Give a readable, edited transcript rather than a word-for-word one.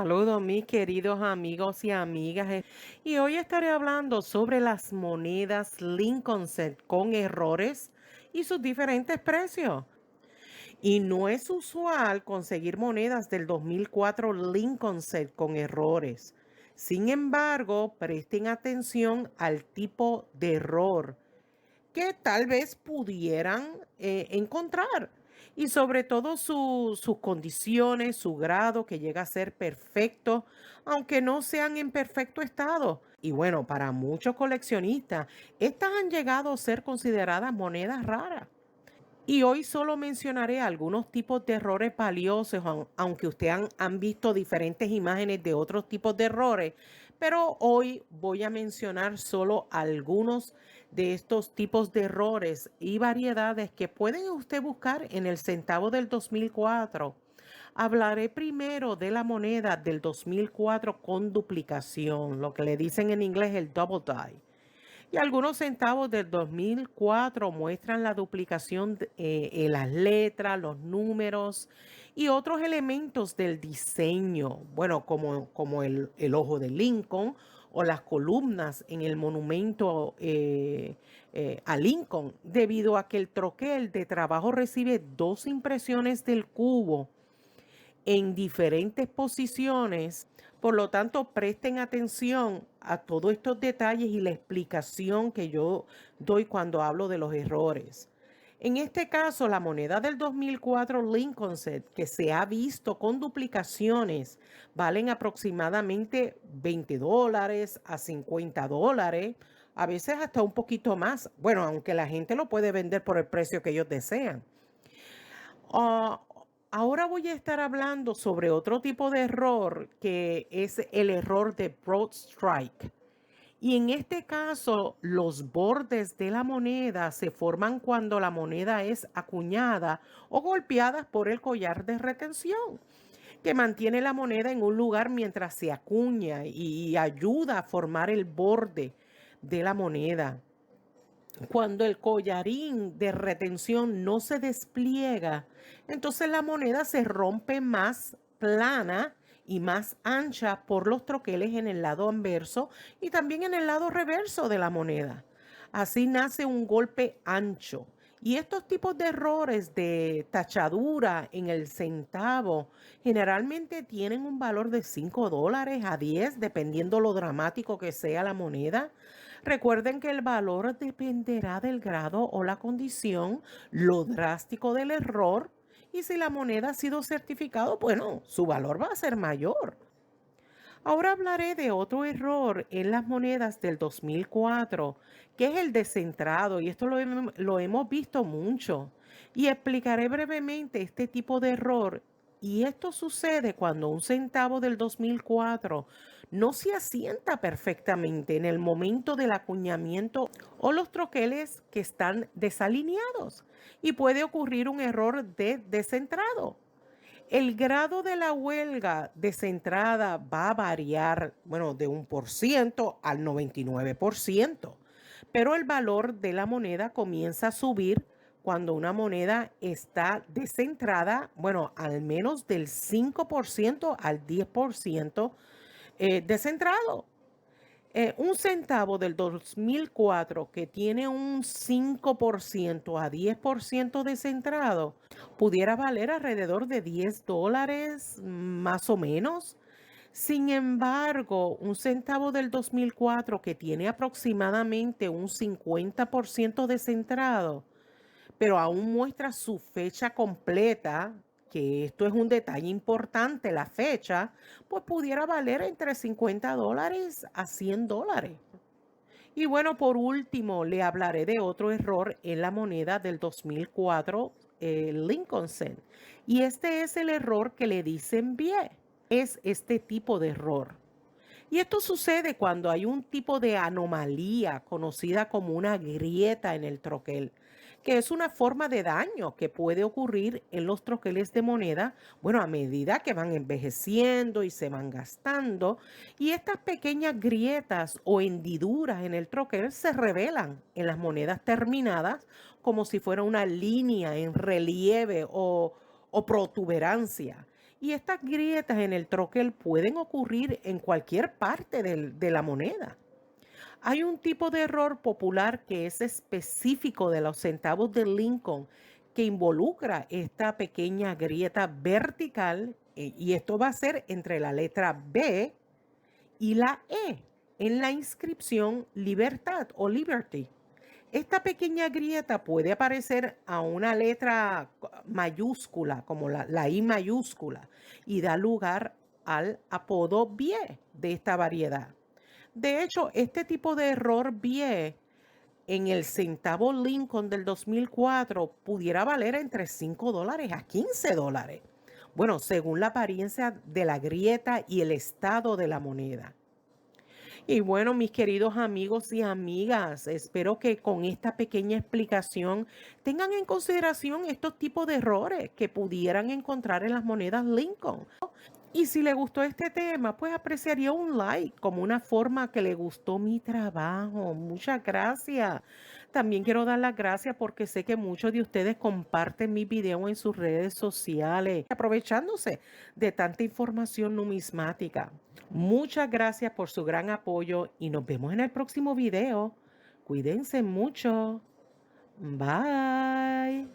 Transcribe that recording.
Saludos mis queridos amigos y amigas. Y hoy estaré hablando sobre las monedas Lincoln Set con errores y sus diferentes precios. Y no es usual conseguir monedas del 2004 Lincoln Set con errores. Sin embargo, presten atención al tipo de error que tal vez pudieran encontrar. Y sobre todo sus condiciones, su grado, que llega a ser perfecto, aunque no sean en perfecto estado. Y bueno, para muchos coleccionistas, estas han llegado a ser consideradas monedas raras. Y hoy solo mencionaré algunos tipos de errores valiosos, aunque ustedes han visto diferentes imágenes de otros tipos de errores, pero hoy voy a mencionar solo algunos de estos tipos de errores y variedades que pueden usted buscar en el centavo del 2004. Hablaré primero de la moneda del 2004 con duplicación, lo que le dicen en inglés el double die. Y algunos centavos del 2004 muestran la duplicación en las letras, los números y otros elementos del diseño, bueno, como el ojo de Lincoln o las columnas en el monumento a Lincoln, debido a que el troquel de trabajo recibe dos impresiones del cubo en diferentes posiciones. Por lo tanto, presten atención a todos estos detalles y la explicación que yo doy cuando hablo de los errores. En este caso, la moneda del 2004 Lincoln Set, que se ha visto con duplicaciones, valen aproximadamente $20 a $50, a veces hasta un poquito más. Bueno, aunque la gente lo puede vender por el precio que ellos desean. Ah, Ahora voy a estar hablando sobre otro tipo de error que es el error de broad strike. Y en este caso, los bordes de la moneda se forman cuando la moneda es acuñada o golpeada por el collar de retención, que mantiene la moneda en un lugar mientras se acuña y ayuda a formar el borde de la moneda. Cuando el collarín de retención no se despliega, entonces la moneda se rompe más plana y más ancha por los troqueles en el lado anverso y también en el lado reverso de la moneda. Así nace un golpe ancho. Y estos tipos de errores de tachadura en el centavo generalmente tienen un valor de $5 a 10, dependiendo lo dramático que sea la moneda. Recuerden que el valor dependerá del grado o la condición, lo drástico del error, y si la moneda ha sido certificado, bueno, su valor va a ser mayor. Ahora hablaré de otro error en las monedas del 2004, que es el descentrado, y esto lo hemos visto mucho. Y explicaré brevemente este tipo de error. Y esto sucede cuando un centavo del 2004 no se asienta perfectamente en el momento del acuñamiento o los troqueles que están desalineados. Y puede ocurrir un error de descentrado. El grado de la huelga descentrada va a variar, bueno, de 1% al 99%, pero el valor de la moneda comienza a subir cuando una moneda está descentrada, bueno, al menos del 5% al 10% descentrado. Un centavo del 2004 que tiene un 5% a 10% de centrado pudiera valer alrededor de $10 más o menos. Sin embargo, un centavo del 2004 que tiene aproximadamente un 50% de centrado, pero aún muestra su fecha completa, que esto es un detalle importante, la fecha, pues pudiera valer entre $50 a $100. Y bueno, por último, le hablaré de otro error en la moneda del 2004, Lincoln Cent. Y este es el error que le dicen bien. Es este tipo de error. Y esto sucede cuando hay un tipo de anomalía conocida como una grieta en el troquel, que es una forma de daño que puede ocurrir en los troqueles de moneda, bueno, a medida que van envejeciendo y se van gastando. Y estas pequeñas grietas o hendiduras en el troquel se revelan en las monedas terminadas como si fuera una línea en relieve o protuberancia. Y estas grietas en el troquel pueden ocurrir en cualquier parte de la moneda. Hay un tipo de error popular que es específico de los centavos de Lincoln que involucra esta pequeña grieta vertical y esto va a ser entre la letra B y la E en la inscripción Libertad o Liberty. Esta pequeña grieta puede aparecer a una letra mayúscula, como la I mayúscula, y da lugar al apodo BIE de esta variedad. De hecho, este tipo de error BIE en el centavo Lincoln del 2004 pudiera valer entre $5 a $15. Bueno, según la apariencia de la grieta y el estado de la moneda. Y bueno, mis queridos amigos y amigas, espero que con esta pequeña explicación tengan en consideración estos tipos de errores que pudieran encontrar en las monedas Lincoln. Y si le gustó este tema, pues apreciaría un like como una forma que le gustó mi trabajo. Muchas gracias. También quiero dar las gracias porque sé que muchos de ustedes comparten mi video en sus redes sociales, aprovechándose de tanta información numismática. Muchas gracias por su gran apoyo y nos vemos en el próximo video. Cuídense mucho. Bye.